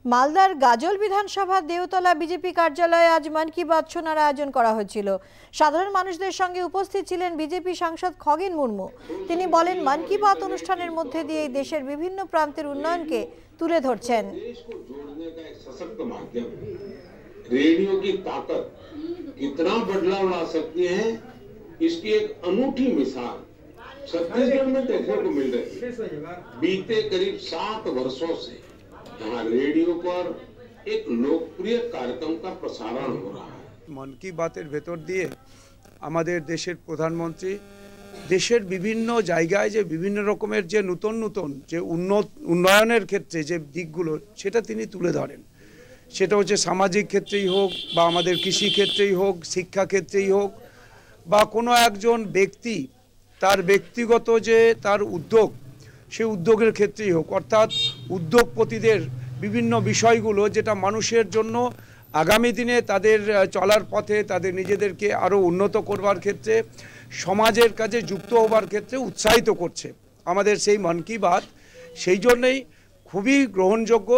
মালদার গাজল বিধানসভা দেওতলা বিজেপি কার্যালয়ে আজ মন কি বাত শোনার আয়োজন করা হয়েছিল। সাধারণ মানুষদের সঙ্গে উপস্থিত ছিলেন বিজেপি সাংসদ খগেন মুর্মু। তিনি বলেন, মন কি বাত অনুষ্ঠানের মধ্যে দিয়ে দেশের বিভিন্ন প্রান্তের উন্নয়নকে তুলে ধরছেন। रेडियो की ताकत कितना बदलाव ला सकती है, इसकी एक अनूठी मिसाल छत्तीसगढ़ में देखने को मिल रही है। बीते करीब 7 वर्षों से यहाँ रेडियो पर एक लोकप्रिय कार्यक्रम का प्रसारण हो रहा है। मन की बातेर भेतर दिए आमादेर देशेर प्रधानमंत्री देशेर विभिन्न जायगाय जे विभिन्न रकमेर जे नूतन नूतन जे उन्नयनेर क्षेत्रे जे दिकगुलो सेटा तिनि तुले धरेन। সেটা হচ্ছে সামাজিক ক্ষেত্রেই হোক বা আমাদের কৃষি ক্ষেত্রেই হোক, শিক্ষা ক্ষেত্রেই হোক, বা কোনো একজন ব্যক্তি তার ব্যক্তিগত যে তার উদ্যোগ সেই উদ্যোগের ক্ষেত্রেই হোক, অর্থাৎ উদ্যোগপতিদের বিভিন্ন বিষয়গুলো যেটা মানুষের জন্য আগামী দিনে তাদের চলার পথে তাদের নিজেদেরকে আরও উন্নত করবার ক্ষেত্রে সমাজের কাজে যুক্ত হবার ক্ষেত্রে উৎসাহিত করছে আমাদের সেই মন কি বাত। সেই জন্যই খুবই গ্রহণযোগ্য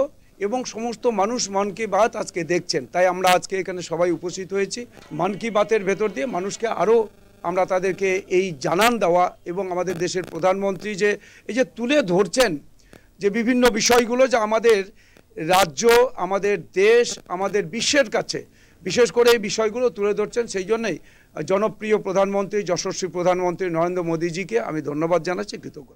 এবং সমস্ত মানুষ মন কি বাত আজকে দেখছেন, তাই আমরা আজকে এখানে সবাই উপস্থিত হয়েছি। মন কি বাতের ভেতর দিয়ে মানুষকে আরও আমরা তাদেরকে এই জানান দেওয়া এবং আমাদের দেশের প্রধানমন্ত্রী যে এই যে তুলে ধরছেন যে বিভিন্ন বিষয়গুলো যা আমাদের রাজ্য, আমাদের দেশ, আমাদের বিশ্বের কাছে বিশেষ করে এই বিষয়গুলো তুলে ধরছেন, সেই জন্যই জনপ্রিয় প্রধানমন্ত্রী, যশস্বী প্রধানমন্ত্রী নরেন্দ্র মোদীজিকে আমি ধন্যবাদ জানাচ্ছি, কৃতজ্ঞ।